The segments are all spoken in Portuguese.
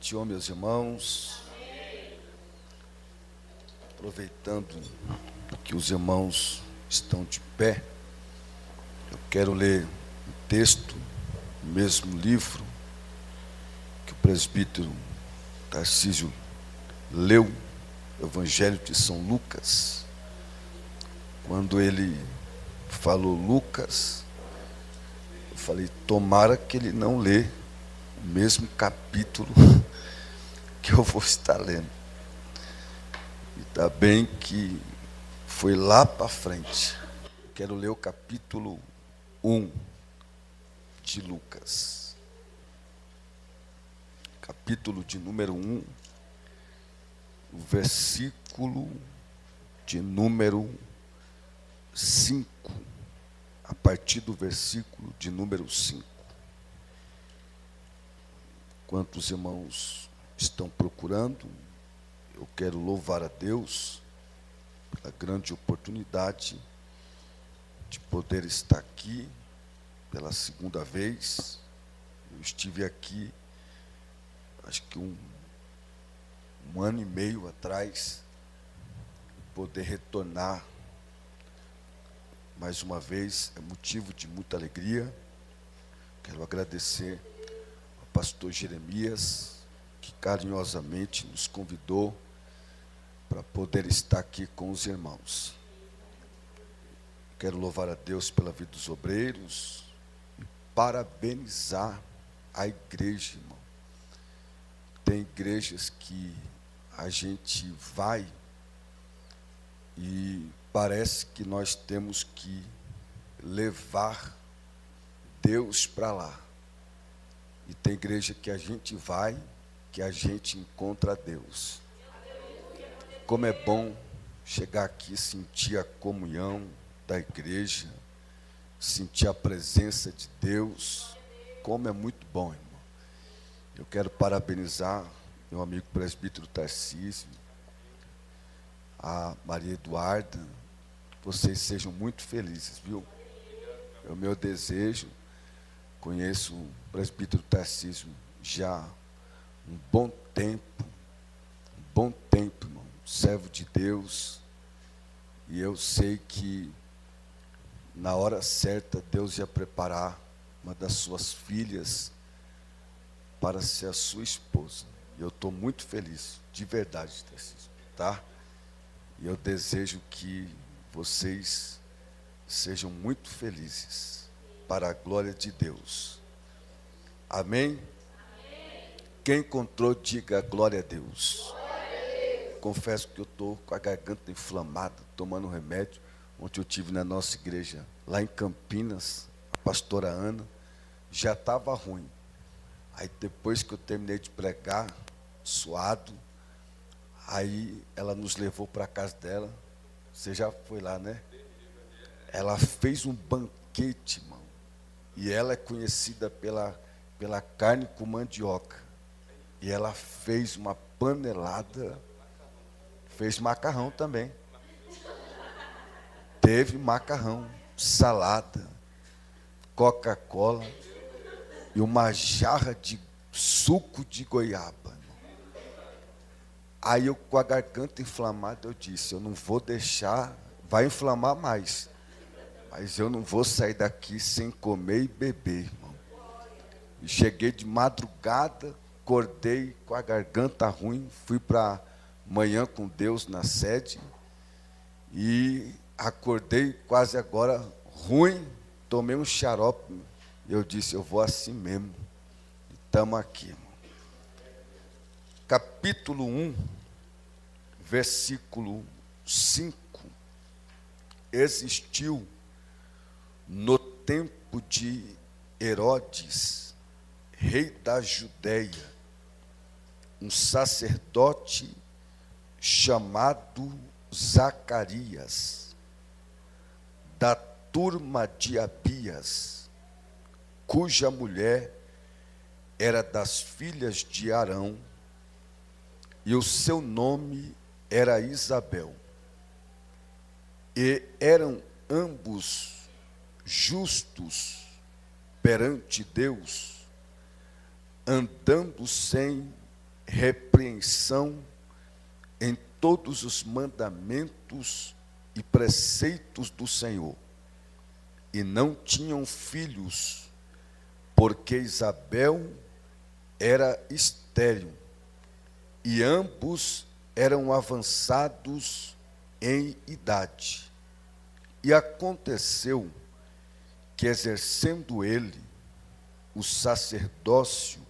Shabbat meus irmãos. Aproveitando que os irmãos estão de pé, eu quero ler um texto, o mesmo livro que o presbítero Tarcísio leu, o Evangelho de São Lucas. Quando ele falou Lucas, eu falei, tomara que ele não lê o mesmo capítulo que eu vou estar lendo. E está bem que foi lá para frente. Quero ler o capítulo 1 de Lucas. Capítulo de número 1, o versículo de número 5, a partir do versículo de número 5. Quantos irmãos estão procurando, eu quero louvar a Deus pela grande oportunidade de poder estar aqui pela segunda vez. Eu estive aqui, acho que um ano e meio atrás, poder retornar mais uma vez é motivo de muita alegria. Quero agradecer ao pastor Jeremias, que carinhosamente nos convidou para poder estar aqui com os irmãos. Quero louvar a Deus pela vida dos obreiros e parabenizar a igreja, irmão. Tem igrejas que a gente vai e parece que nós temos que levar Deus para lá. E tem igreja que a gente vai, que a gente encontra Deus. Como é bom chegar aqui e sentir a comunhão da igreja, sentir a presença de Deus. Como é muito bom, irmão. Eu quero parabenizar meu amigo presbítero Tarcísio, a Maria Eduarda. Vocês sejam muito felizes, viu? É o meu desejo. Conheço o presbítero Tarcísio já um bom tempo, irmão, servo de Deus, e eu sei que na hora certa Deus ia preparar uma das suas filhas para ser a sua esposa. E eu estou muito feliz, de verdade, Tarcísio, tá? E eu desejo que vocês sejam muito felizes, para a glória de Deus. Amém? Quem encontrou, diga glória a Deus. Confesso que eu estou com a garganta inflamada, tomando remédio. Ontem eu tive na nossa igreja, lá em Campinas, a pastora Ana, já estava ruim. Aí depois que eu terminei de pregar, suado, aí ela nos levou para a casa dela. Você já foi lá, né? Ela fez um banquete, irmão. E ela é conhecida pela carne com mandioca. E ela fez uma panelada, fez macarrão também. Teve macarrão, salada, Coca-Cola e uma jarra de suco de goiaba. Aí eu, com a garganta inflamada, eu disse, eu não vou deixar, vai inflamar mais, mas eu não vou sair daqui sem comer e beber, irmão. E cheguei de madrugada, acordei com a garganta ruim, fui para Manhã com Deus na sede, e acordei quase agora ruim, tomei um xarope, e eu disse, eu vou assim mesmo. Estamos aqui, irmão. Capítulo 1, versículo 5. Existiu no tempo de Herodes, rei da Judéia, um sacerdote chamado Zacarias, da turma de Abias, cuja mulher era das filhas de Arão, e o seu nome era Isabel. E eram ambos justos perante Deus, andando sem repreensão em todos os mandamentos e preceitos do Senhor, e não tinham filhos, porque Isabel era estéril, e ambos eram avançados em idade. E aconteceu que, exercendo ele o sacerdócio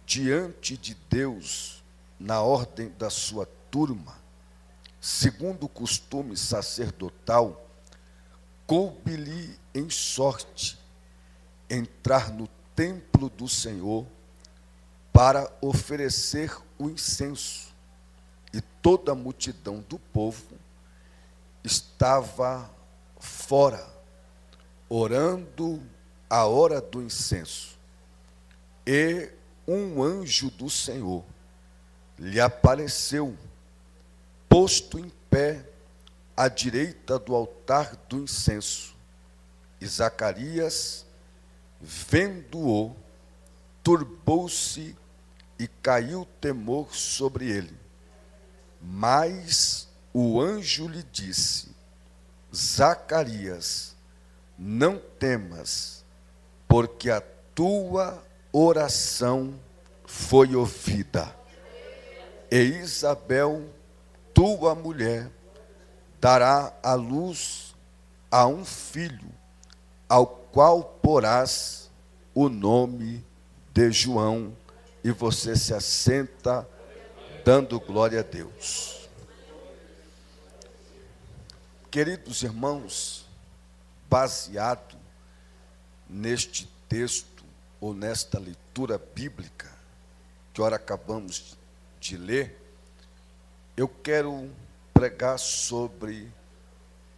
diante de Deus, na ordem da sua turma, segundo o costume sacerdotal, coube-lhe em sorte entrar no templo do Senhor para oferecer o incenso. E toda a multidão do povo estava fora, orando a hora do incenso. E um anjo do Senhor lhe apareceu, posto em pé à direita do altar do incenso. E Zacarias, vendo-o, turbou-se e caiu temor sobre ele. Mas o anjo lhe disse: Zacarias, não temas, porque a tua oração foi ouvida. E Isabel, tua mulher, dará à luz a um filho, ao qual porás o nome de João. E você se assenta, dando glória a Deus. Queridos irmãos, baseado neste texto, ou nesta leitura bíblica, que ora acabamos de ler, eu quero pregar sobre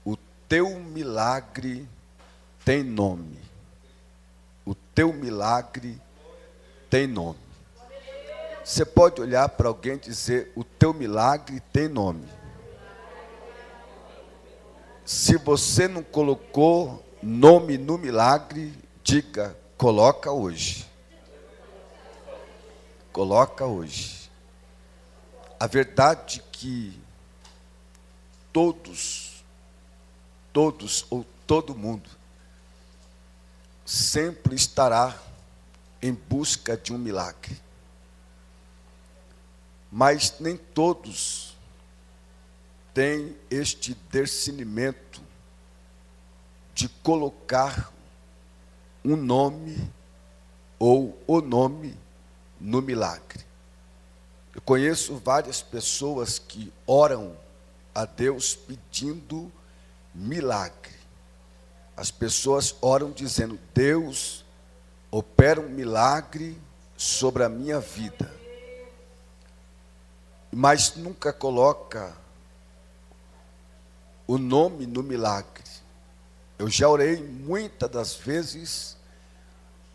o teu milagre tem nome. O teu milagre tem nome. Você pode olhar para alguém e dizer: o teu milagre tem nome. Se você não colocou nome no milagre, diga: coloca hoje. Coloca hoje. A verdade é que todos ou todo mundo sempre estará em busca de um milagre. Mas nem todos têm este discernimento de colocar um nome ou o nome no milagre. Eu conheço várias pessoas que oram a Deus pedindo milagre. As pessoas oram dizendo: Deus, opera um milagre sobre a minha vida. Mas nunca coloca o nome no milagre. Eu já orei muitas das vezes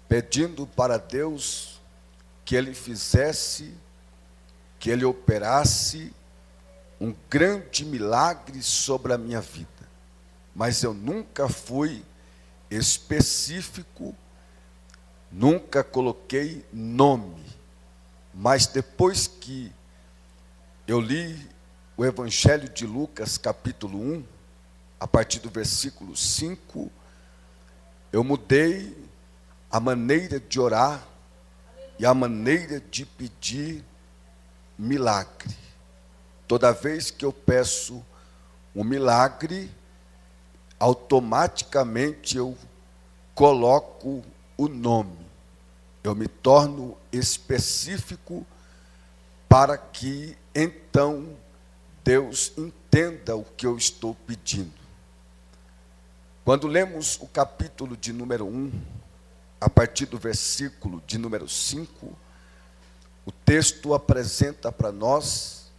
pedindo para Deus que Ele fizesse, que Ele operasse um grande milagre sobre a minha vida. Mas eu nunca fui específico, nunca coloquei nome. Mas depois que eu li o Evangelho de Lucas, capítulo 1, a partir do versículo 5, eu mudei a maneira de orar e a maneira de pedir milagre. Toda vez que eu peço um milagre, automaticamente eu coloco o nome. Eu me torno específico para que então Deus entenda o que eu estou pedindo. Quando lemos o capítulo de número 1, a partir do versículo de número 5, o texto apresenta para nós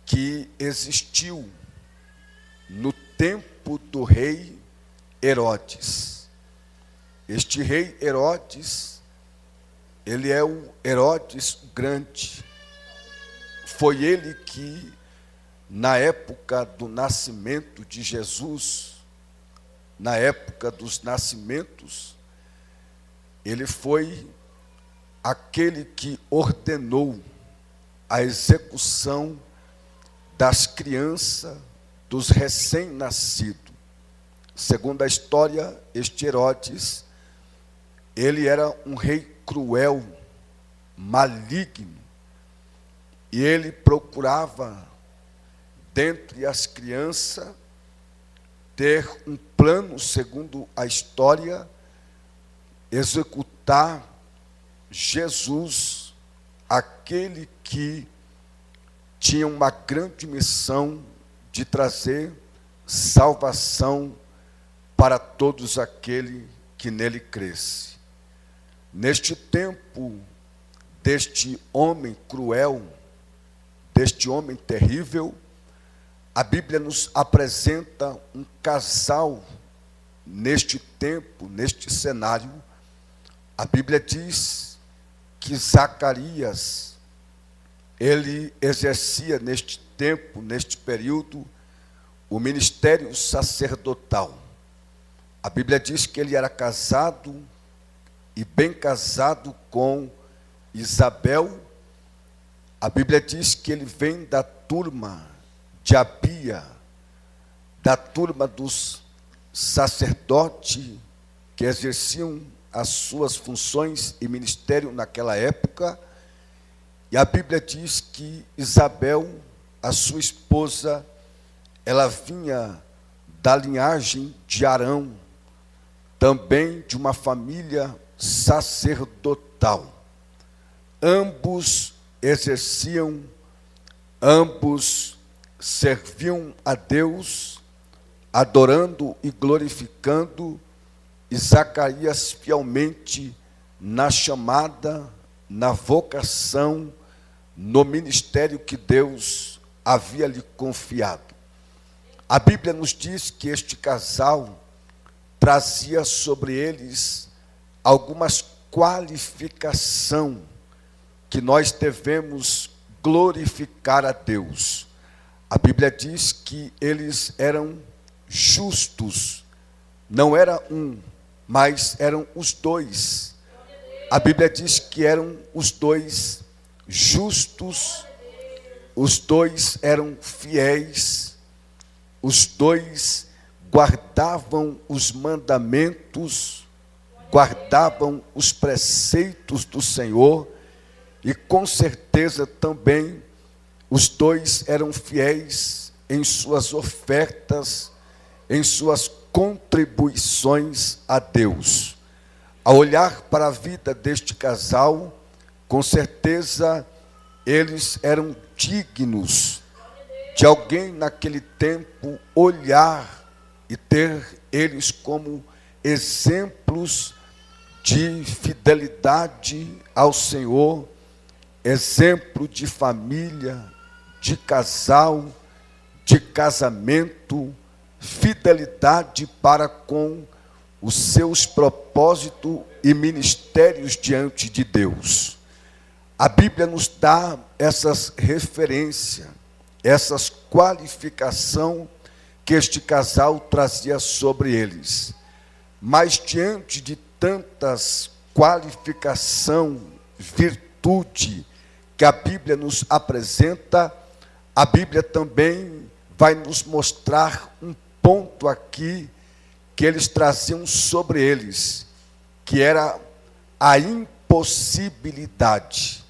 que existiu no tempo do rei Herodes. Este rei Herodes, ele é o Herodes Grande. Foi ele que, na época do nascimento de Jesus, na época dos nascimentos, ele foi aquele que ordenou a execução das crianças, dos recém-nascidos. Segundo a história, este Herodes, ele era um rei cruel, maligno, e ele procurava, dentre as crianças, ter um plano, segundo a história, executar Jesus, aquele que tinha uma grande missão de trazer salvação para todos aqueles que nele cresce. Neste tempo deste homem cruel, deste homem terrível, a Bíblia nos apresenta um casal neste tempo, neste cenário. A Bíblia diz que Zacarias, ele exercia neste tempo, neste período, o ministério sacerdotal. A Bíblia diz que ele era casado e bem casado com Isabel. A Bíblia diz que ele vem da turma de Abia, da turma dos sacerdotes que exerciam as suas funções e ministério naquela época. E a Bíblia diz que Isabel, a sua esposa, ela vinha da linhagem de Arão, também de uma família sacerdotal. Ambos exerciam, ambos serviam a Deus, adorando e glorificando, e Zacarias fielmente na chamada, na vocação, no ministério que Deus havia lhe confiado. A Bíblia nos diz que este casal trazia sobre eles algumas qualificações que nós devemos glorificar a Deus. A Bíblia diz que eles eram justos, não era um, mas eram os dois. A Bíblia diz que eram os dois justos, os dois eram fiéis, os dois guardavam os mandamentos, guardavam os preceitos do Senhor, e com certeza também os dois eram fiéis em suas ofertas, em suas contribuições a Deus. Ao olhar para a vida deste casal, com certeza eles eram dignos de alguém naquele tempo olhar e ter eles como exemplos de fidelidade ao Senhor, exemplo de família, de casal, de casamento, fidelidade para com os seus propósitos e ministérios diante de Deus. A Bíblia nos dá essas referências, essas qualificações que este casal trazia sobre eles. Mas diante de tantas qualificações, virtude que a Bíblia nos apresenta, a Bíblia também vai nos mostrar um ponto aqui que eles traziam sobre eles, que era a impossibilidade.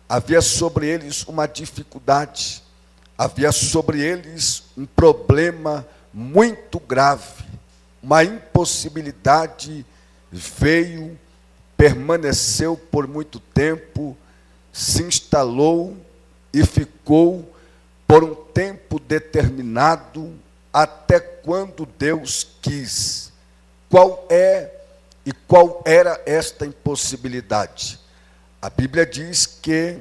Havia sobre eles uma dificuldade, havia sobre eles um problema muito grave, uma impossibilidade veio, permaneceu por muito tempo, se instalou e ficou por um tempo determinado, até quando Deus quis. Qual é e qual era esta impossibilidade? A Bíblia diz que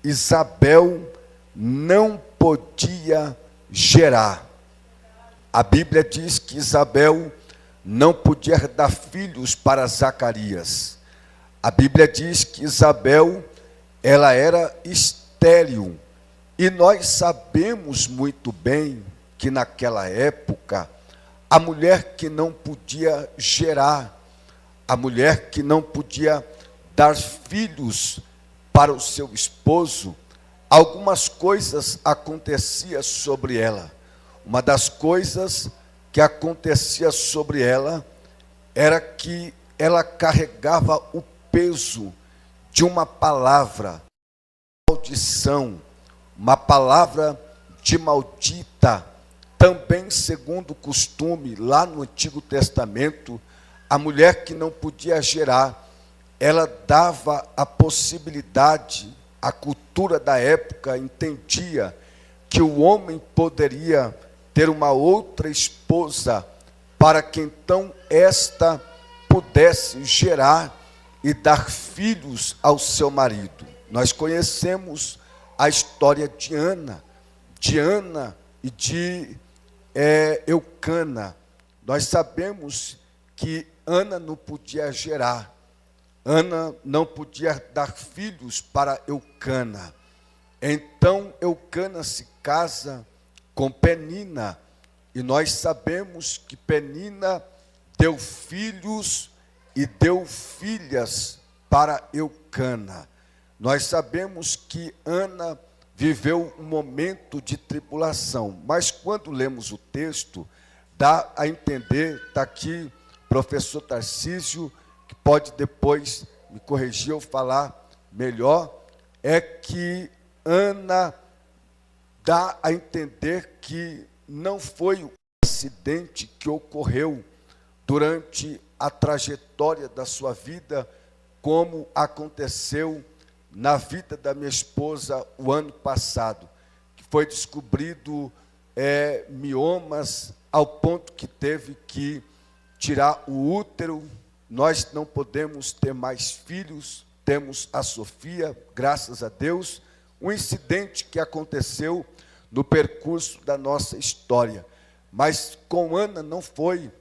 Isabel não podia gerar. A Bíblia diz que Isabel não podia dar filhos para Zacarias. A Bíblia diz que Isabel, ela era estéril. E nós sabemos muito bem que naquela época, a mulher que não podia gerar, a mulher que não podia dar filhos para o seu esposo, algumas coisas aconteciam sobre ela. Uma das coisas que acontecia sobre ela era que ela carregava o peso de uma palavra de maldição, uma palavra de maldita. Também, segundo o costume, lá no Antigo Testamento, a mulher que não podia gerar, ela dava a possibilidade, a cultura da época entendia que o homem poderia ter uma outra esposa, para que então esta pudesse gerar e dar filhos ao seu marido. Nós conhecemos a história de Ana e de Eucana. Nós sabemos que Ana não podia gerar, Ana não podia dar filhos para Eucana. Então Eucana se casa com Penina, e nós sabemos que Penina deu filhos e deu filhas para Eucana. Nós sabemos que Ana viveu um momento de tribulação, mas quando lemos o texto, dá a entender, está aqui o professor Tarcísio, que pode depois me corrigir ou falar melhor, é que Ana dá a entender que não foi um acidente que ocorreu durante a trajetória da sua vida, como aconteceu na vida da minha esposa o ano passado, que foi descobrido miomas ao ponto que teve que tirar o útero. Nós não podemos ter mais filhos, temos a Sofia, graças a Deus, um incidente que aconteceu no percurso da nossa história. Mas com Ana não foi,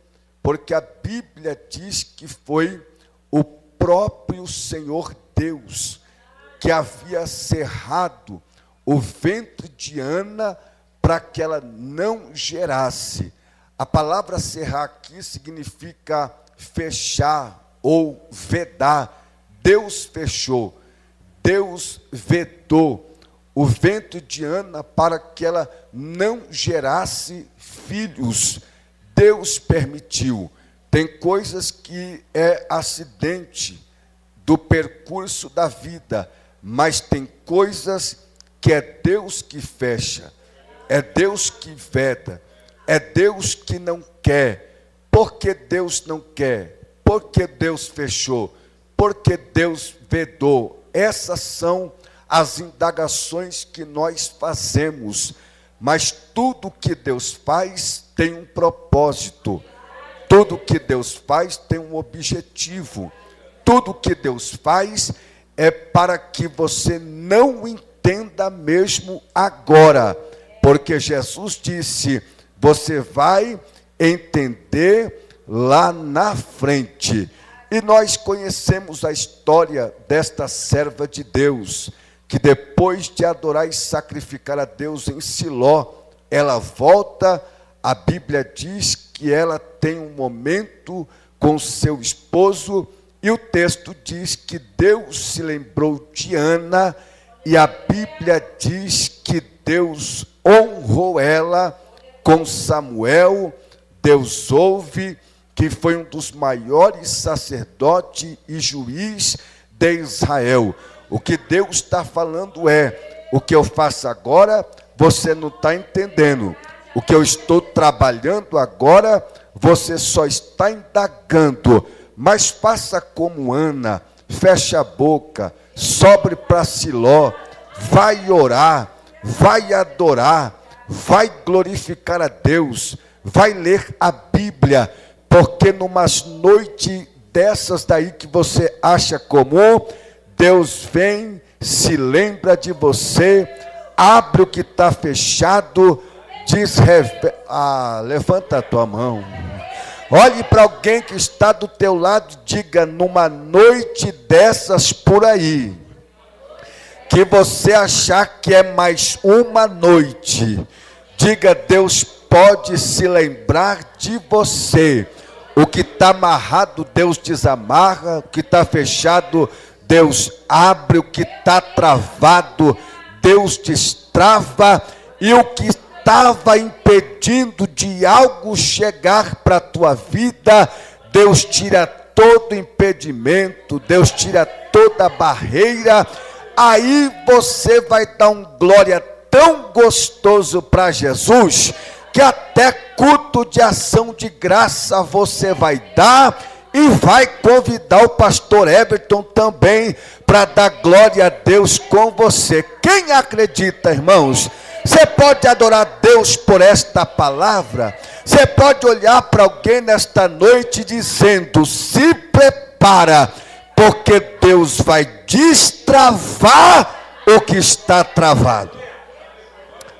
porque a Bíblia diz que foi o próprio Senhor Deus que havia cerrado o ventre de Ana para que ela não gerasse. A palavra cerrar aqui significa fechar ou vedar. Deus fechou, Deus vedou o ventre de Ana para que ela não gerasse filhos. Deus permitiu. Tem coisas que é acidente do percurso da vida, mas tem coisas que é Deus que fecha, é Deus que veda, é Deus que não quer. Por que Deus não quer? Porque Deus fechou, porque Deus vedou. Essas são as indagações que nós fazemos, mas tudo que Deus faz tem um propósito, tudo que Deus faz tem um objetivo, tudo que Deus faz é para que você não entenda mesmo agora, porque Jesus disse, você vai entender lá na frente. E nós conhecemos a história desta serva de Deus, que depois de adorar e sacrificar a Deus em Siló, ela volta, a Bíblia diz que ela tem um momento com seu esposo, e o texto diz que Deus se lembrou de Ana, e a Bíblia diz que Deus honrou ela com Samuel. Deus ouve, que foi um dos maiores sacerdotes e juiz de Israel. O que Deus está falando é, o que eu faço agora, você não está entendendo. O que eu estou trabalhando agora, você só está indagando. Mas faça como Ana, feche a boca, sobre para Siló, vai orar, vai adorar, vai glorificar a Deus, vai ler a Bíblia, porque numas noites dessas daí que você acha comum, Deus vem, se lembra de você, abre o que está fechado, diz, levanta a tua mão, olhe para alguém que está do teu lado, diga, numa noite dessas por aí, que você achar que é mais uma noite, diga, Deus pode se lembrar de você. O que está amarrado, Deus desamarra, o que está fechado, Deus abre, o que está travado, Deus destrava, e o que estava impedindo de algo chegar para a tua vida, Deus tira todo impedimento, Deus tira toda barreira. Aí você vai dar um glória tão gostoso para Jesus, que até culto de ação de graça você vai dar, e vai convidar o pastor Everton também para dar glória a Deus com você. Quem acredita, irmãos? Você pode adorar Deus por esta palavra. Você pode olhar para alguém nesta noite dizendo: se prepara, porque Deus vai destravar o que está travado.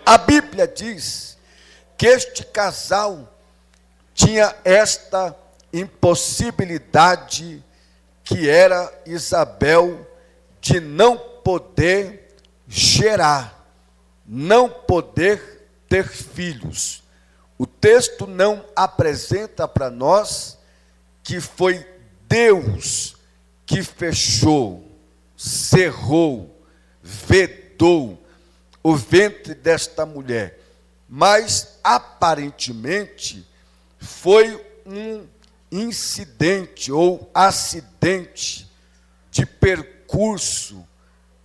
A Bíblia diz que este casal tinha esta impossibilidade, que era Isabel, de não poder gerar, não poder ter filhos. O texto não apresenta para nós que foi Deus que fechou, cerrou, vedou o ventre desta mulher, mas aparentemente foi um incidente ou acidente de percurso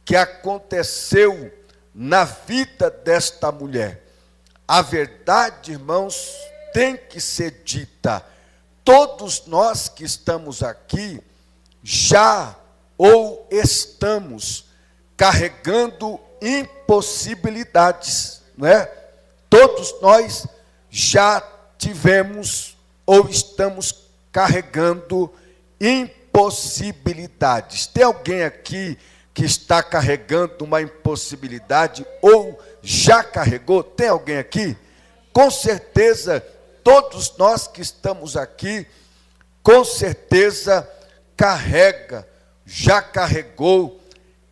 que aconteceu na vida desta mulher. A verdade, irmãos, tem que ser dita. Todos nós que estamos aqui já ou estamos carregando impossibilidades, não é? Todos nós já tivemos ou estamos carregando impossibilidades. Tem alguém aqui que está carregando uma impossibilidade ou já carregou? Tem alguém aqui? Com certeza, todos nós que estamos aqui, com certeza carrega, já carregou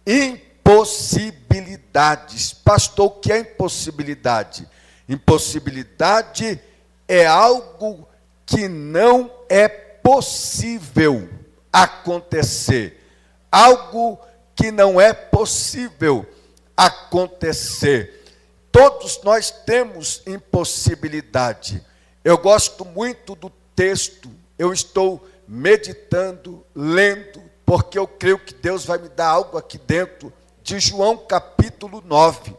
impossibilidades. Pastor, o que é impossibilidade? Impossibilidade é algo que não é possível acontecer. Algo que não é possível acontecer. Todos nós temos impossibilidade. Eu gosto muito do texto. Eu estou meditando, lendo, porque eu creio que Deus vai me dar algo aqui dentro de João capítulo 9.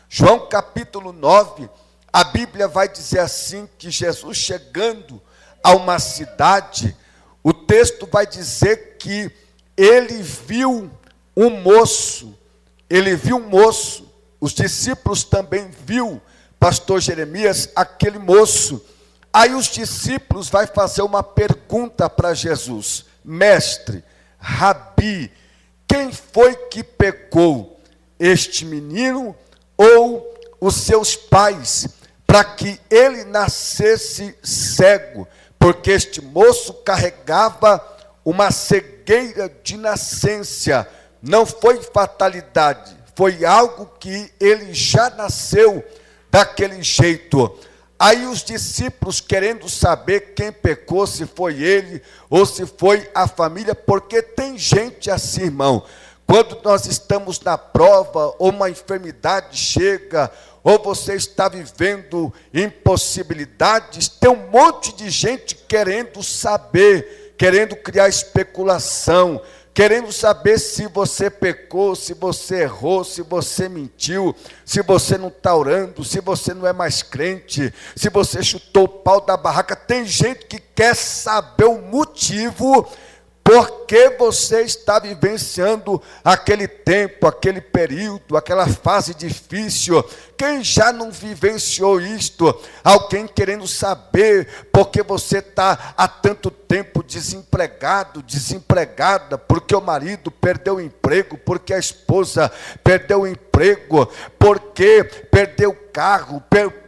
João capítulo 9, a Bíblia vai dizer assim, que Jesus chegando a uma cidade, o texto vai dizer que ele viu um moço, os discípulos também viu, pastor Jeremias, aquele moço. Aí os discípulos vão fazer uma pergunta para Jesus: mestre, rabi, quem foi que pecou, este menino ou os seus pais, para que ele nascesse cego? Porque este moço carregava uma cegueira de nascença. Não foi fatalidade, foi algo que ele já nasceu daquele jeito. Aí os discípulos, querendo saber quem pecou, se foi ele ou se foi a família, porque tem gente assim, irmão, quando nós estamos na prova, ou uma enfermidade chega, ou você está vivendo impossibilidades, tem um monte de gente querendo saber, querendo criar especulação, querendo saber se você pecou, se você errou, se você mentiu, se você não está orando, se você não é mais crente, se você chutou o pau da barraca. Tem gente que quer saber o motivo porque você está vivenciando aquele tempo, aquele período, aquela fase difícil. Quem já não vivenciou isto? Alguém querendo saber porque você está há tanto tempo desempregado, desempregada, porque o marido perdeu o emprego, porque a esposa perdeu o emprego, porque perdeu o carro,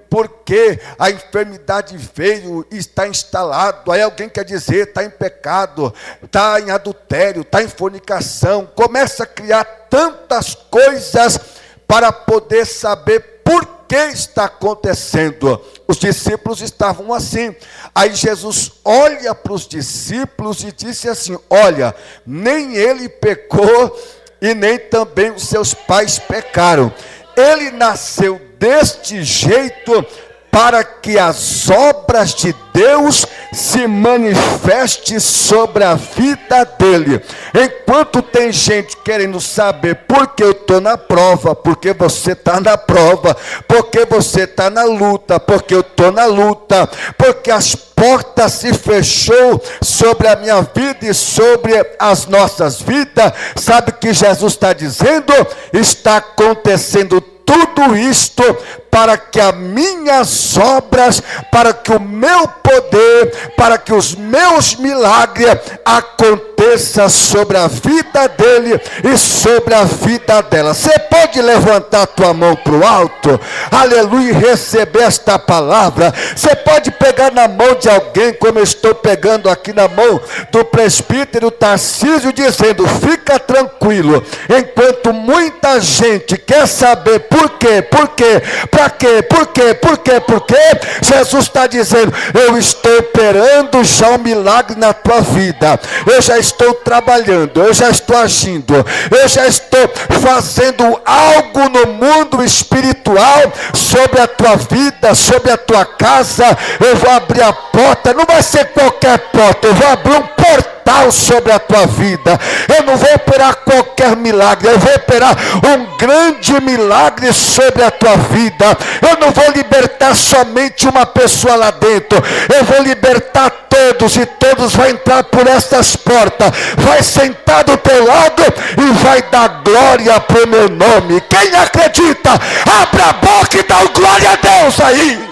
porque a enfermidade veio e está instalado. Aí alguém quer dizer, está em pecado, está em adultério, está em fornicação. Começa a criar tantas coisas para poder saber por que está acontecendo? Os discípulos estavam assim. Aí Jesus olha para os discípulos e disse assim: olha, nem ele pecou e nem também os seus pais pecaram. Ele nasceu deste jeito para que as obras de Deus se manifestem sobre a vida dele. Enquanto tem gente querendo saber por que eu estou na prova, porque você está na prova, porque você está na luta, porque eu estou na luta, porque as portas se fechou sobre a minha vida e sobre as nossas vidas. Sabe o que Jesus está dizendo? Está acontecendo tudo isto para que as minhas obras, para que o meu poder, para que os meus milagres aconteçam sobre a vida dele e sobre a vida dela. Você pode levantar a tua mão para o alto, aleluia, e receber esta palavra. Você pode pegar na mão de alguém, como eu estou pegando aqui na mão do presbítero Tarcísio, dizendo: fica tranquilo, enquanto muita gente quer saber por quê, para quê, por quê, Jesus está dizendo: eu estou operando já um milagre na tua vida, eu já estou trabalhando, eu já estou agindo, eu já estou fazendo algo no mundo espiritual sobre a tua vida, sobre a tua casa. Eu vou abrir a porta, não vai ser qualquer porta, eu vou abrir um portal sobre a tua vida. Eu não vou operar qualquer milagre, eu vou operar um grande milagre sobre a tua vida. Eu não vou libertar somente uma pessoa lá dentro, eu vou libertar todos, e todos vão entrar por essas portas, vai sentar do teu lado e vai dar glória para o meu nome. Quem acredita, abra a boca e dá glória a Deus aí.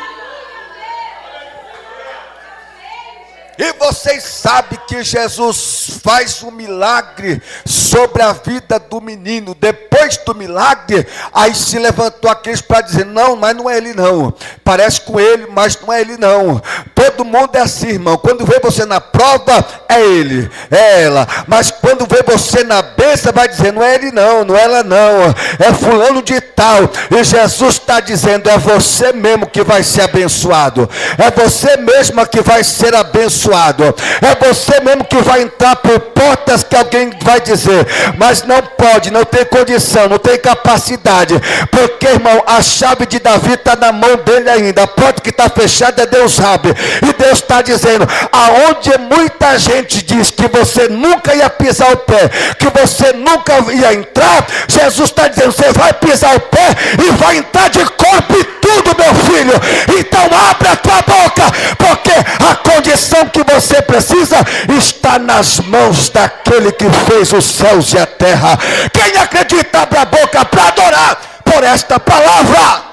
E vocês sabem que Jesus faz um milagre sobre a vida do menino. Depois do milagre, aí se levantou aqueles para dizer: não, mas não é ele não. Parece com ele, mas não é ele não. Todo mundo é assim, irmão. Quando vê você na prova, é ele, é ela. Mas quando vê você na bênção, vai dizer: não é ele não, não é ela não. É fulano de tal. E Jesus está dizendo: é você mesmo que vai ser abençoado. É você mesma que vai ser abençoado. É você mesmo que vai entrar por portas que alguém vai dizer: mas não pode, não tem condição, não tem capacidade. Porque, irmão, a chave de Davi está na mão dele ainda. A porta que está fechada, Deus sabe. E Deus está dizendo: aonde muita gente diz que você nunca ia pisar o pé, que você nunca ia entrar, Jesus está dizendo: você vai pisar o pé e vai entrar de corpo e tudo, meu filho. Então abre a tua boca, porque a condição que você precisa está nas mãos daquele que fez os céus e a terra. Quem acredita, abre a boca para adorar por esta palavra.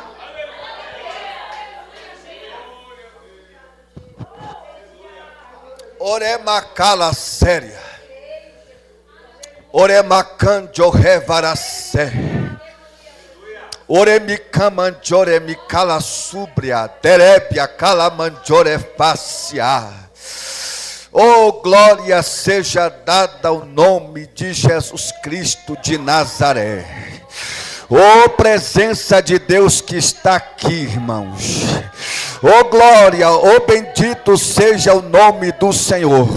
Oremacala séria, oremacanjo revaracé, oremicamanjore micala súbria, derébia calamanjore facia. Oh, glória seja dada ao nome de Jesus Cristo de Nazaré. Oh, presença de Deus que está aqui, irmãos. Oh, glória, oh, bendito seja o nome do Senhor.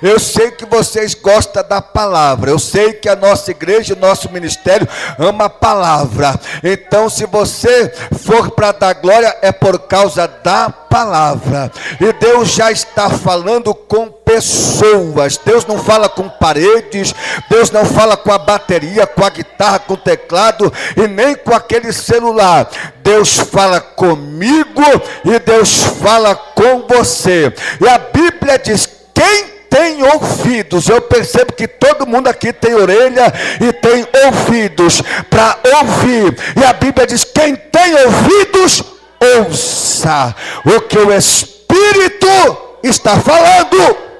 Eu sei que vocês gostam da palavra. Eu sei que a nossa igreja, o nosso ministério ama a palavra. Então, se você for para dar glória, é por causa da palavra. E Deus já está falando com pessoas. Deus não fala com paredes. Deus não fala com a bateria, com a guitarra, com o teclado e nem com aquele celular. Deus fala comigo e Deus fala com você. E a Bíblia diz: quem tem ouvidos, eu percebo que todo mundo aqui tem orelha e tem ouvidos para ouvir. E a Bíblia diz: quem tem ouvidos, ouça o que o Espírito está falando.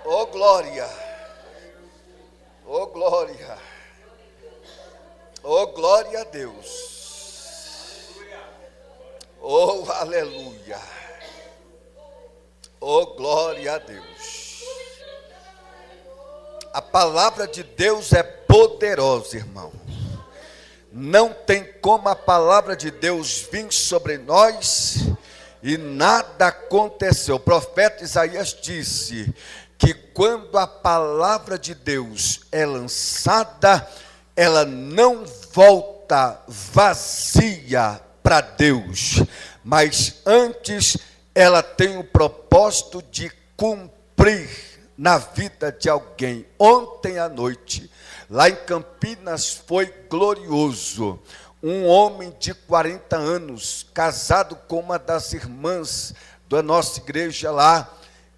Oh, glória. Oh, glória. Oh, glória a Deus. Oh, aleluia. Oh, glória a Deus. A palavra de Deus é poderosa, irmão. Não tem como a palavra de Deus vir sobre nós e nada aconteceu. O profeta Isaías disse que quando a palavra de Deus é lançada, ela não volta vazia para Deus, mas antes ela tem o propósito de cumprir na vida de alguém. Ontem à noite, lá em Campinas, foi glorioso. Um homem de 40 anos, casado com uma das irmãs da nossa igreja lá,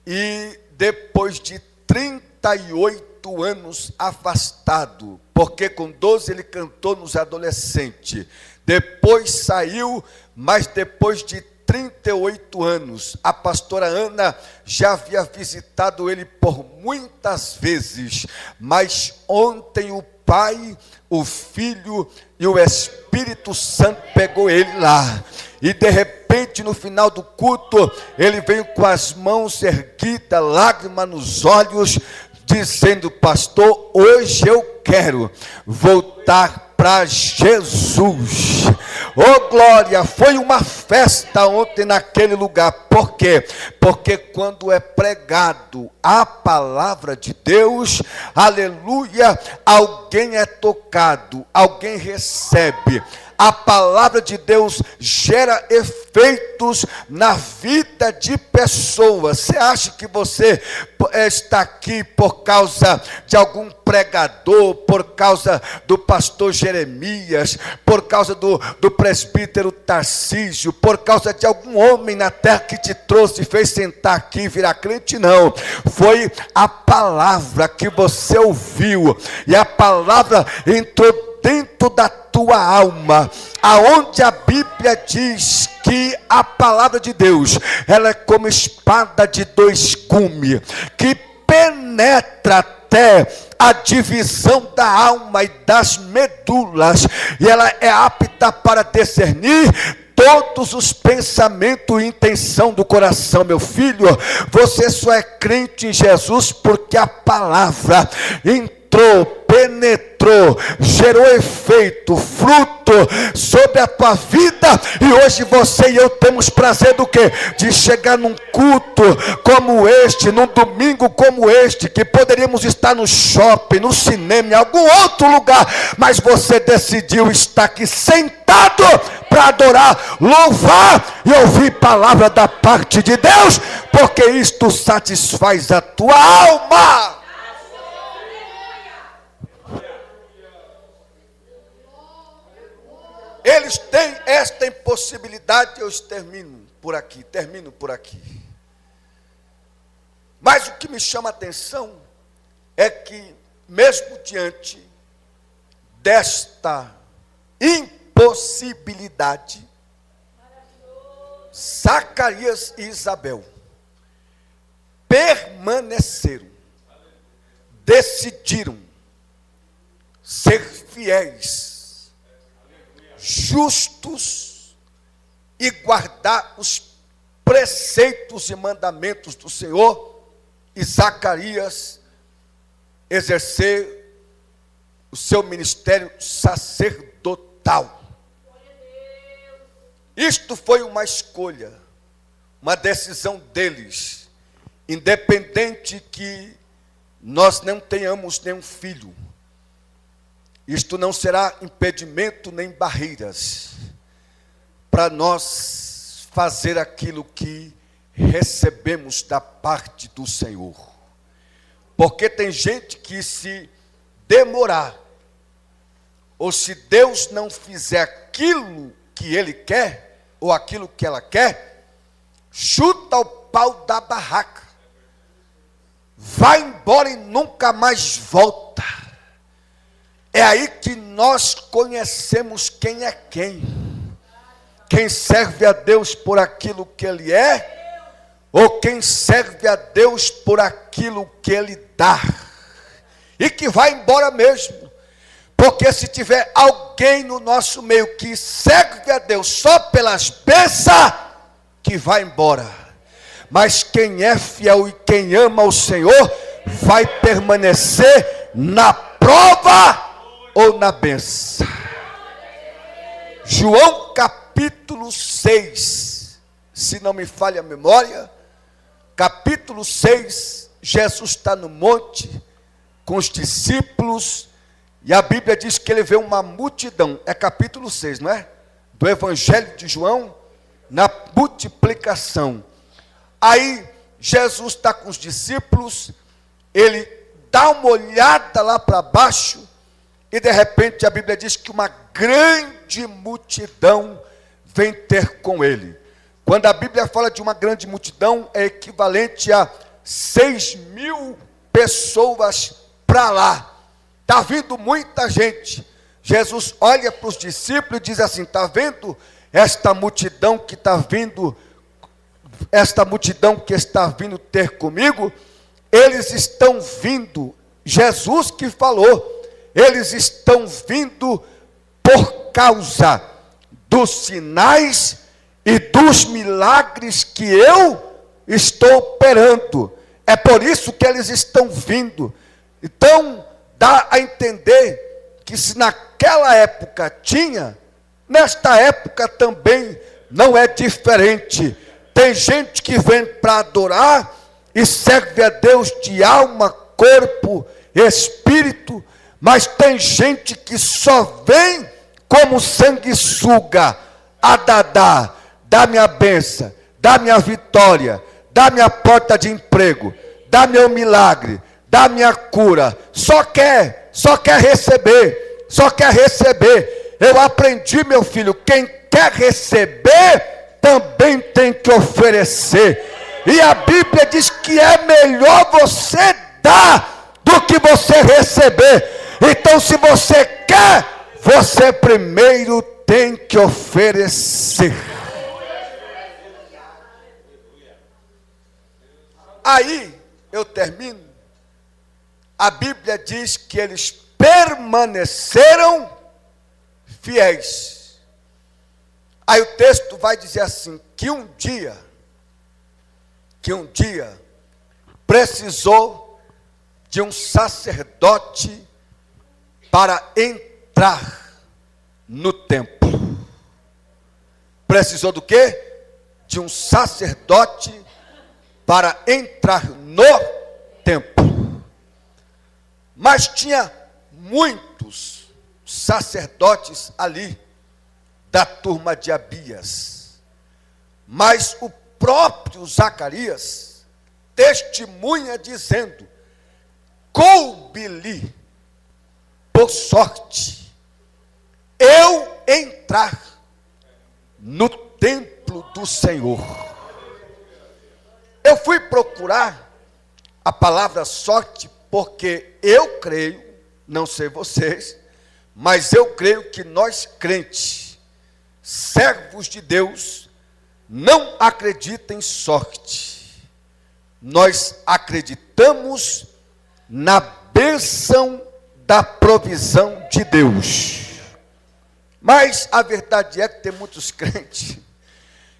e depois de 38 anos afastado, porque com 12 ele cantou nos adolescentes, depois saiu, mas depois de 38 anos, a pastora Ana já havia visitado ele por muitas vezes, mas ontem o Pai, o Filho e o Espírito Santo pegou ele lá, e de repente no final do culto, ele veio com as mãos erguidas, lágrima nos olhos, dizendo: pastor, hoje eu quero voltar para Jesus. Oh glória, foi uma festa ontem naquele lugar. Por quê? Porque quando é pregado a palavra de Deus, aleluia, alguém é tocado, alguém recebe. A palavra de Deus gera efeitos na vida de pessoas. Você acha que você está aqui por causa de algum pregador, por causa do pastor Jeremias, por causa do presbítero Tarcísio, por causa de algum homem na terra que te trouxe e fez sentar aqui e virar crente? Não, foi a palavra que você ouviu, e a palavra entrou dentro da tua alma, aonde a Bíblia diz que a palavra de Deus, ela é como espada de dois gumes, que penetra até a divisão da alma e das medulas, e ela é apta para discernir todos os pensamentos e intenção do coração. Meu filho, você só é crente em Jesus porque a palavra entrou, penetrou, gerou efeito, fruto sobre a tua vida, e hoje você e eu temos prazer do quê? De chegar num culto como este, num domingo como este, que poderíamos estar no shopping, no cinema, em algum outro lugar, mas você decidiu estar aqui sentado para adorar, louvar e ouvir palavra da parte de Deus, porque isto satisfaz a tua alma. Eles têm esta impossibilidade. Eu termino por aqui. Mas o que me chama a atenção é que, mesmo diante desta impossibilidade, Zacarias e Isabel permaneceram, decidiram ser fiéis, justos e guardar os preceitos e mandamentos do Senhor, e Zacarias exercer o seu ministério sacerdotal. Isto foi uma escolha, uma decisão deles, independente que nós não tenhamos nenhum filho. Isto não será impedimento nem barreiras para nós fazer aquilo que recebemos da parte do Senhor. Porque tem gente que, se demorar, ou se Deus não fizer aquilo que Ele quer, ou aquilo que ela quer, chuta o pau da barraca, vai embora e nunca mais volta. É aí que nós conhecemos quem é quem. Quem serve a Deus por aquilo que Ele é, ou quem serve a Deus por aquilo que Ele dá. E que vai embora mesmo. Porque se tiver alguém no nosso meio que serve a Deus só pelas bênçãos, que vai embora. Mas quem é fiel e quem ama o Senhor, vai permanecer na prova ou na bênção. João capítulo 6, se não me falha a memória, capítulo 6, Jesus está no monte com os discípulos, e a Bíblia diz que ele vê uma multidão, é capítulo 6, não é? Do Evangelho de João, na multiplicação. Aí, Jesus está com os discípulos, ele dá uma olhada lá para baixo, e de repente a Bíblia diz que uma grande multidão vem ter com ele. Quando a Bíblia fala de uma grande multidão, é equivalente a 6.000 pessoas para lá. Está vindo muita gente. Jesus olha para os discípulos e diz assim: está vendo esta multidão que está vindo, esta multidão que está vindo ter comigo? Eles estão vindo, Jesus que falou, eles estão vindo por causa dos sinais e dos milagres que eu estou operando. É por isso que eles estão vindo. Então, dá a entender que se naquela época tinha, nesta época também não é diferente. Tem gente que vem para adorar e serve a Deus de alma, corpo, espírito, mas tem gente que só vem como sanguessuga, a dadá, dá minha bênção, dá minha vitória, dá minha porta de emprego, dá meu milagre, dá minha cura, só quer receber, só quer receber. Eu aprendi, meu filho, quem quer receber, também tem que oferecer. E a Bíblia diz que é melhor você dar do que você receber. Então, se você quer, você primeiro tem que oferecer. Aí, eu termino. A Bíblia diz que eles permaneceram fiéis. Aí o texto vai dizer assim, que um dia precisou de um sacerdote para entrar no templo. Precisou do quê? De um sacerdote para entrar no templo. Mas tinha muitos sacerdotes ali, da turma de Abias. Mas o próprio Zacarias testemunha dizendo: coube-lhe, por sorte, eu entrar no templo do Senhor. Eu fui procurar a palavra sorte, porque eu creio, não sei vocês, mas eu creio que nós crentes, servos de Deus, não acreditam em sorte. Nós acreditamos na bênção da provisão de Deus. Mas a verdade é que tem muitos crentes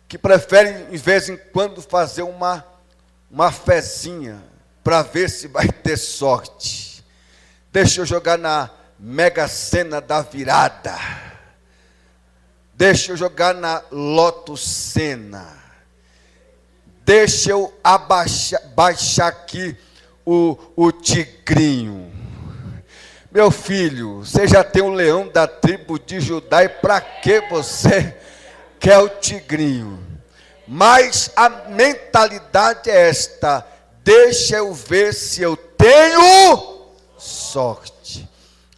que preferem, de vez em quando, fazer uma fezinha para ver se vai ter sorte. Deixa eu jogar na Mega Sena da virada. Deixa eu jogar na Loto Sena. Deixa eu baixar aqui o tigrinho. Meu filho, você já tem o leão da tribo de Judá, e para que você quer o tigrinho? Mas a mentalidade é esta: deixa eu ver se eu tenho sorte.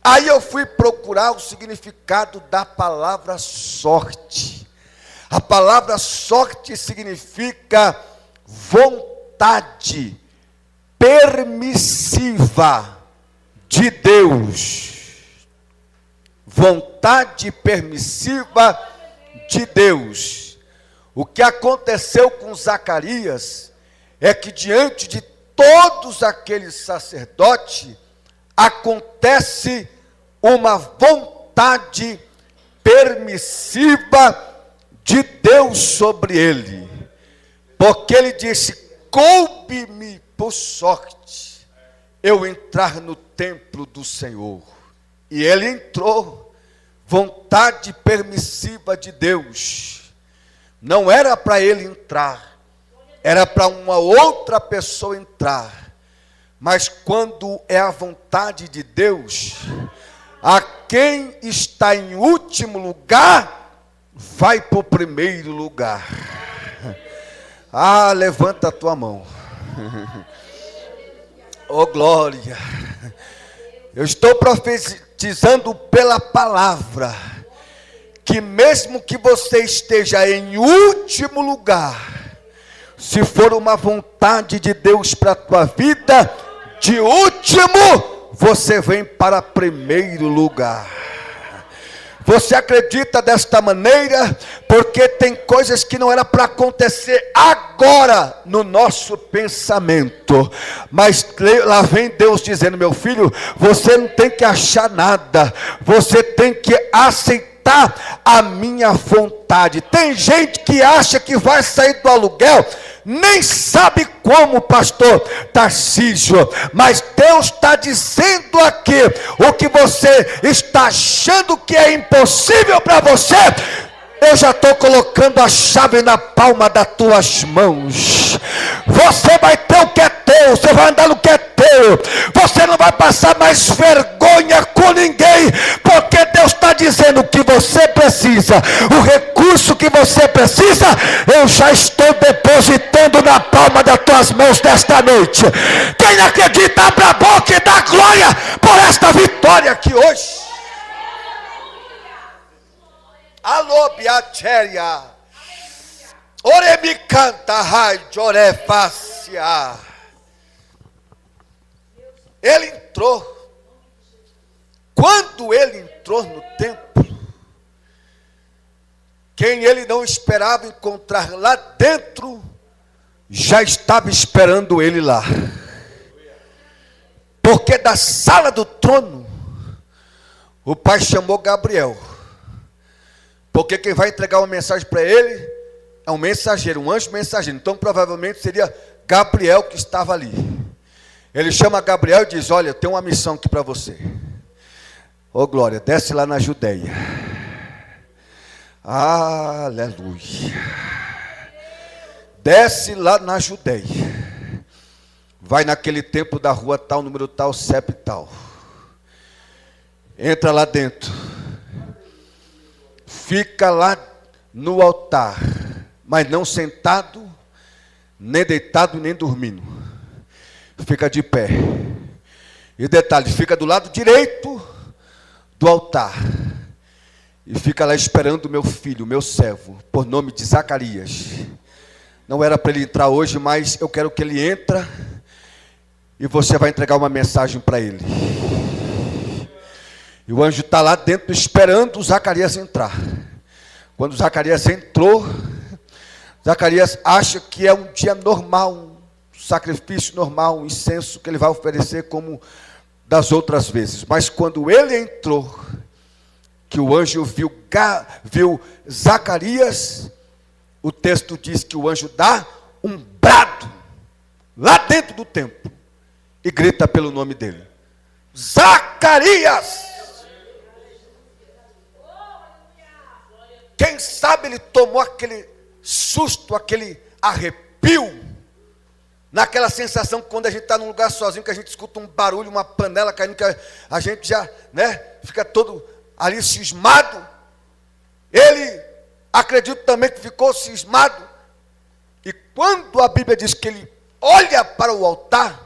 Aí eu fui procurar o significado da palavra sorte. A palavra sorte significa vontade permissiva de Deus. Vontade permissiva de Deus. O que aconteceu com Zacarias é que diante de todos aqueles sacerdotes, acontece uma vontade permissiva de Deus sobre ele. Porque ele disse: coube-me por sorte eu entrar no templo do Senhor. E ele entrou, vontade permissiva de Deus. Não era para ele entrar, era para uma outra pessoa entrar. Mas quando é a vontade de Deus, a quem está em último lugar, vai para o primeiro lugar. Ah, levanta a tua mão. Oh, glória. Eu estou profetizando pela palavra, que mesmo que você esteja em último lugar, se for uma vontade de Deus para a tua vida, de último, você vem para primeiro lugar. Você acredita desta maneira? Porque tem coisas que não era para acontecer agora no nosso pensamento. Mas lá vem Deus dizendo: meu filho, você não tem que achar nada. Você tem que aceitar a minha vontade. Tem gente que acha que vai sair do aluguel, nem sabe como, pastor Tarcísio, mas Deus está dizendo aqui, o que você está achando que é impossível para você, eu já estou colocando a chave na palma das tuas mãos. Você vai ter o que é teu, você vai andar no que é teu, você não vai passar mais vergonha com ninguém, porque Deus está dizendo o que você precisa, o recurso que você precisa, eu já estou depositando na palma das tuas mãos desta noite. Quem não acredita, abra a boca e dá glória por esta vitória aqui hoje. Alô, Biatéria. Oremi canta, rai, orefácia. Ele entrou. Quando ele entrou no templo, quem ele não esperava encontrar lá dentro, já estava esperando ele lá. Porque da sala do trono, o pai chamou Gabriel. Porque quem vai entregar uma mensagem para ele é um mensageiro, um anjo mensageiro. Então provavelmente seria Gabriel que estava ali. Ele chama Gabriel e diz: olha, eu tenho uma missão aqui para você. Ô glória, desce lá na Judeia. Aleluia. Desce lá na Judeia. Vai naquele templo da rua tal, número tal, CEP tal. Entra lá dentro. Fica lá no altar, mas não sentado, nem deitado, nem dormindo. Fica de pé. E detalhe, fica do lado direito do altar. E fica lá esperando o meu filho, o meu servo, por nome de Zacarias. Não era para ele entrar hoje, mas eu quero que ele entre. E você vai entregar uma mensagem para ele. E o anjo está lá dentro esperando o Zacarias entrar. Quando Zacarias entrou, Zacarias acha que é um dia normal, um sacrifício normal, um incenso que ele vai oferecer como das outras vezes. Mas quando ele entrou, que o anjo viu Zacarias, o texto diz que o anjo dá um brado lá dentro do templo e grita pelo nome dele: Zacarias! Quem sabe ele tomou aquele susto, aquele arrepio, naquela sensação que quando a gente está num lugar sozinho, que a gente escuta um barulho, uma panela caindo, que a gente já, fica todo ali cismado. Ele, acredito também que ficou cismado. E quando a Bíblia diz que ele olha para o altar,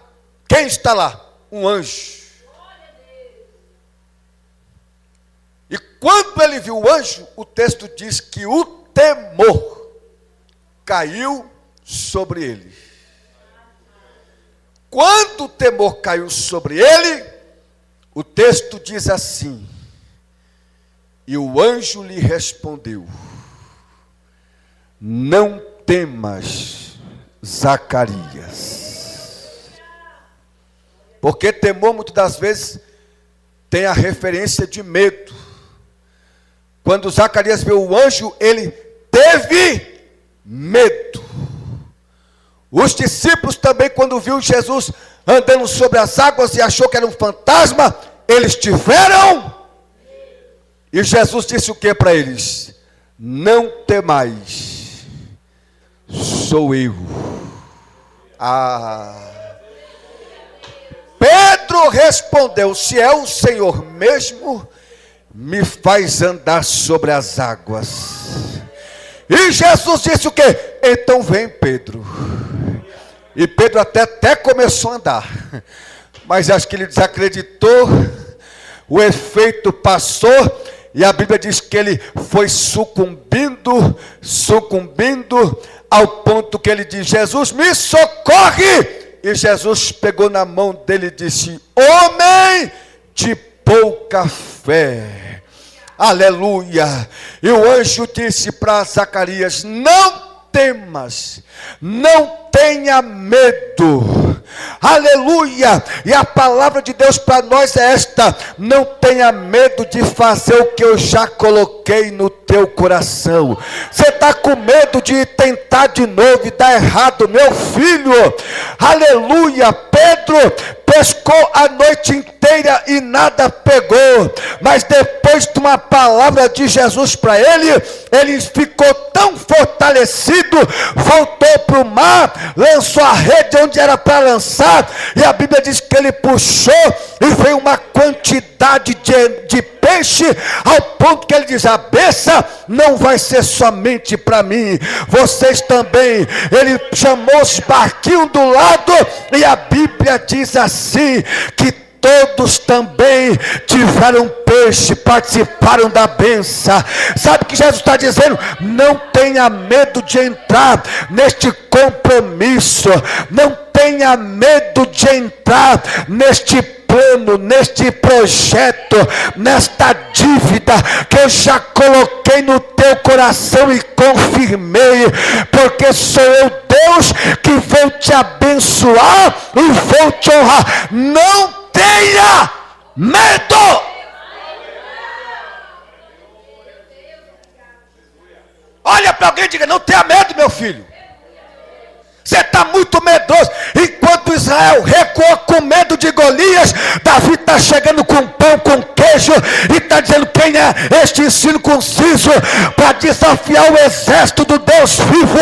quem está lá? Um anjo. E quando ele viu o anjo, o texto diz que o temor caiu sobre ele. Quando o temor caiu sobre ele, o texto diz assim: e o anjo lhe respondeu: não temas, Zacarias. Porque temor muitas das vezes tem a referência de medo. Quando Zacarias viu o anjo, ele teve medo. Os discípulos também, quando viu Jesus andando sobre as águas e achou que era um fantasma, eles tiveram. E Jesus disse o que para eles? Não temais, sou eu. Pedro respondeu, se é o Senhor mesmo, me faz andar sobre as águas. E Jesus disse o quê? Então vem, Pedro. E Pedro até começou a andar, mas acho que ele desacreditou, o efeito passou, e a Bíblia diz que ele foi sucumbindo, ao ponto que ele diz, Jesus, me socorre! E Jesus pegou na mão dele e disse, homem de pouca fé. Aleluia. E o anjo disse para Zacarias, não temas, não tenha medo. Aleluia. E a palavra de Deus para nós é esta: não tenha medo de fazer o que eu já coloquei no teu coração. Você está com medo de tentar de novo e dar errado, meu filho? Aleluia. Pedro pescou a noite inteira e nada pegou, mas depois de uma palavra de Jesus para ele ficou tão fortalecido, voltou para o mar, lançou a rede onde era para lançar, e a Bíblia diz que ele puxou e veio uma quantidade de peixe, ao ponto que ele diz, a bênção não vai ser somente para mim, vocês também. Ele chamou os barquinhos do lado, e a Bíblia diz assim, que todos também tiveram peixe, participaram da bênção. Sabe o que Jesus está dizendo? Não tenha medo de entrar neste compromisso, não tenha medo de entrar neste plano, neste projeto, nesta dívida que eu já coloquei no teu coração e confirmei, porque sou eu, Deus, que vou te abençoar e vou te honrar. Não tenha medo. Olha para alguém e diga, não tenha medo, meu filho. Você está muito medroso. Enquanto Israel recuou com medo de Golias, Davi está chegando com pão, com queijo, e está dizendo, quem é este incircunciso para desafiar o exército do Deus vivo?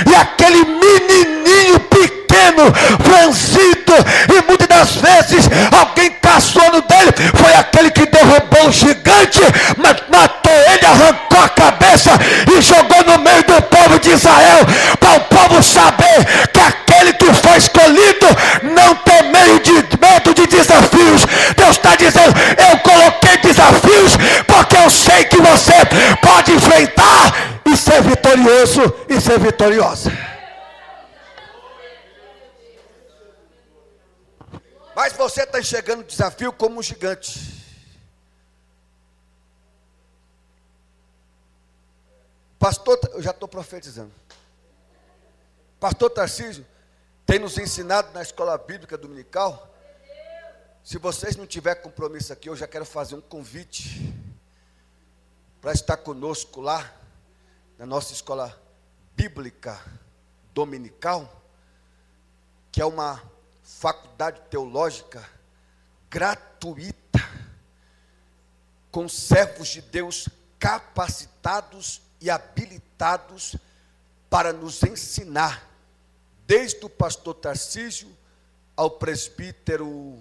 E aquele menininho pequeno, franzido, e muitas das vezes alguém caçou no dele, foi aquele que derrubou o gigante, matou ele, arrancou a cabeça e jogou no meio do povo de Israel, para o povo saber que aquele que foi escolhido não tem medo de desafios. Deus está dizendo, eu coloquei desafios porque eu sei que você pode enfrentar e ser vitorioso e ser vitoriosa. Mas você está enxergando o desafio como um gigante. Pastor, eu já estou profetizando. Pastor Tarcísio tem nos ensinado na escola bíblica dominical. Se vocês não tiverem compromisso aqui, eu já quero fazer um convite para estar conosco lá na nossa escola bíblica dominical, que é uma faculdade teológica gratuita, com servos de Deus capacitados e habilitados para nos ensinar, desde o pastor Tarcísio ao presbítero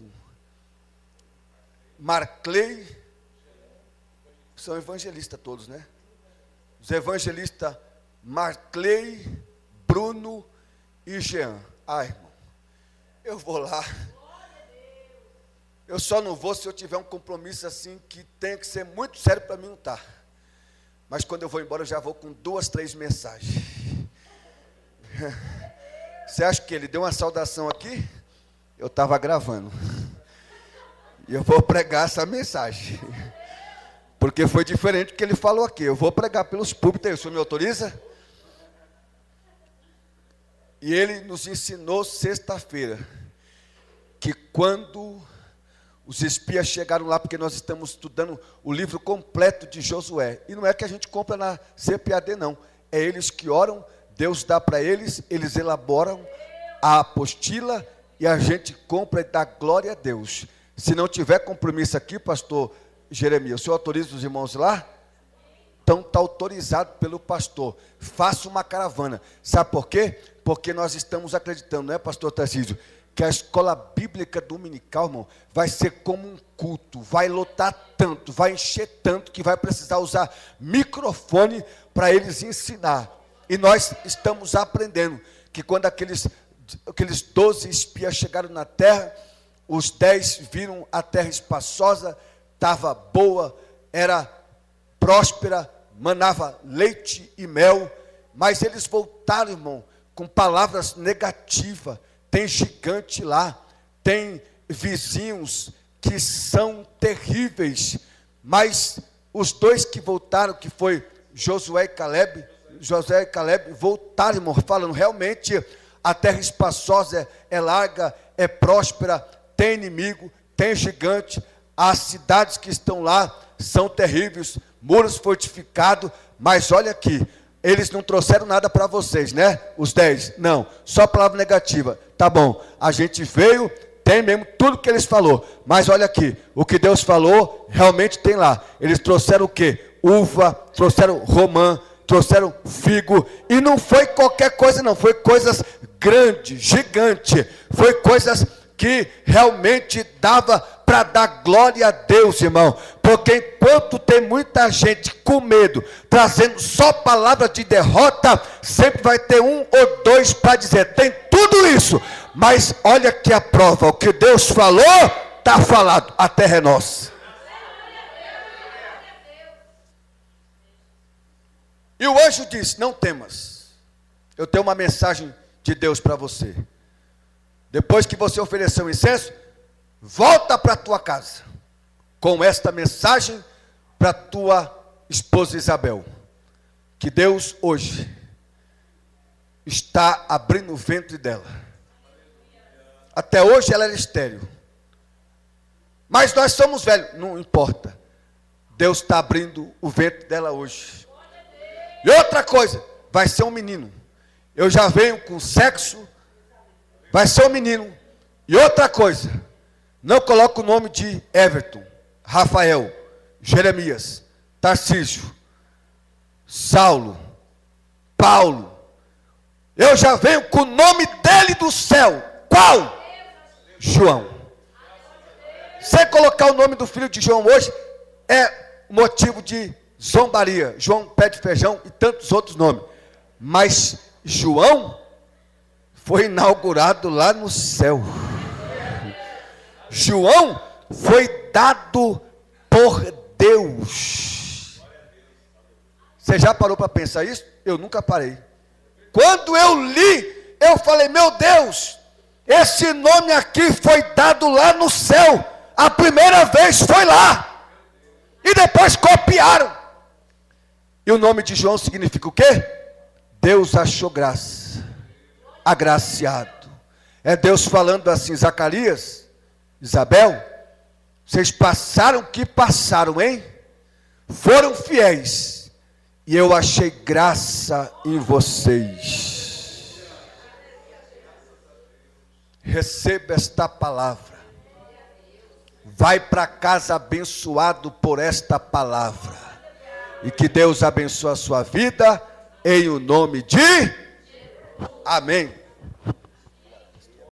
Marclay, são evangelistas todos, né? Os evangelistas Marclay, Bruno e Jean. Irmão, eu vou lá. Eu só não vou se eu tiver um compromisso assim que tem que ser muito sério para mim não estar. Mas quando eu vou embora eu já vou com 2, 3 mensagens. Você acha que ele deu uma saudação aqui? Eu estava gravando. E eu vou pregar essa mensagem. Porque foi diferente do que ele falou aqui. Eu vou pregar pelos púlpitos. O senhor me autoriza? E ele nos ensinou sexta-feira que quando os espias chegaram lá, porque nós estamos estudando o livro completo de Josué. E não é que a gente compra na CPAD, não. É eles que oram, Deus dá para eles, eles elaboram a apostila e a gente compra e dá glória a Deus. Se não tiver compromisso aqui, pastor Jeremias, o senhor autoriza os irmãos lá? Então está autorizado pelo pastor. Faça uma caravana. Sabe por quê? Porque nós estamos acreditando, não é, pastor Tarcísio? Que a escola bíblica dominical, irmão, vai ser como um culto, vai lotar tanto, vai encher tanto, que vai precisar usar microfone para eles ensinar. E nós estamos aprendendo que quando aqueles 12 espias chegaram na terra, os 10 viram a terra espaçosa, estava boa, era próspera, manava leite e mel, mas eles voltaram, irmão, com palavras negativas. Tem gigante lá, tem vizinhos que são terríveis, mas os 2 que voltaram, que foi Josué e Caleb, voltaram, irmão, falando, realmente a terra espaçosa é larga, é próspera, tem inimigo, tem gigante, as cidades que estão lá são terríveis, muros fortificados, mas olha aqui, eles não trouxeram nada para vocês, né? Os 10, não, só palavra negativa. Tá bom, a gente veio, tem mesmo tudo que eles falou, mas olha aqui, o que Deus falou, realmente tem lá. Eles trouxeram o quê? Uva, trouxeram romã, trouxeram figo, e não foi qualquer coisa não, foi coisas grandes, gigantes, foi coisas que realmente dava para dar glória a Deus, irmão, porque enquanto tem muita gente com medo, trazendo só palavra de derrota, sempre vai ter um ou dois para dizer, tem tudo isso, mas olha aqui a prova, o que Deus falou, está falado, a terra é nossa. E o anjo disse, não temas, eu tenho uma mensagem de Deus para você. Depois que você ofereceu o incenso, volta para a tua casa, com esta mensagem para a tua esposa Isabel, que Deus hoje está abrindo o ventre dela. Até hoje ela era estéril, mas nós somos velhos, não importa, Deus está abrindo o ventre dela hoje. E outra coisa, vai ser um menino, eu já venho com sexo, vai ser um menino. E outra coisa, não coloca o nome de Everton, Rafael, Jeremias, Tarcísio, Saulo, Paulo. Eu já venho com o nome dele do céu. Qual? João. Você colocar o nome do filho de João hoje é motivo de zombaria. João pé de feijão e tantos outros nomes. Mas João foi inaugurado lá no céu. João foi dado por Deus. Você já parou para pensar isso? Eu nunca parei. Quando eu li, eu falei, meu Deus, esse nome aqui foi dado lá no céu. A primeira vez foi lá. E depois copiaram. E o nome de João significa o quê? Deus achou graça. Agraciado. É Deus falando assim, Zacarias, Isabel, vocês passaram o que passaram, hein? Foram fiéis. E eu achei graça em vocês. Receba esta palavra. Vai para casa abençoado por esta palavra. E que Deus abençoe a sua vida, em o nome de... Amém.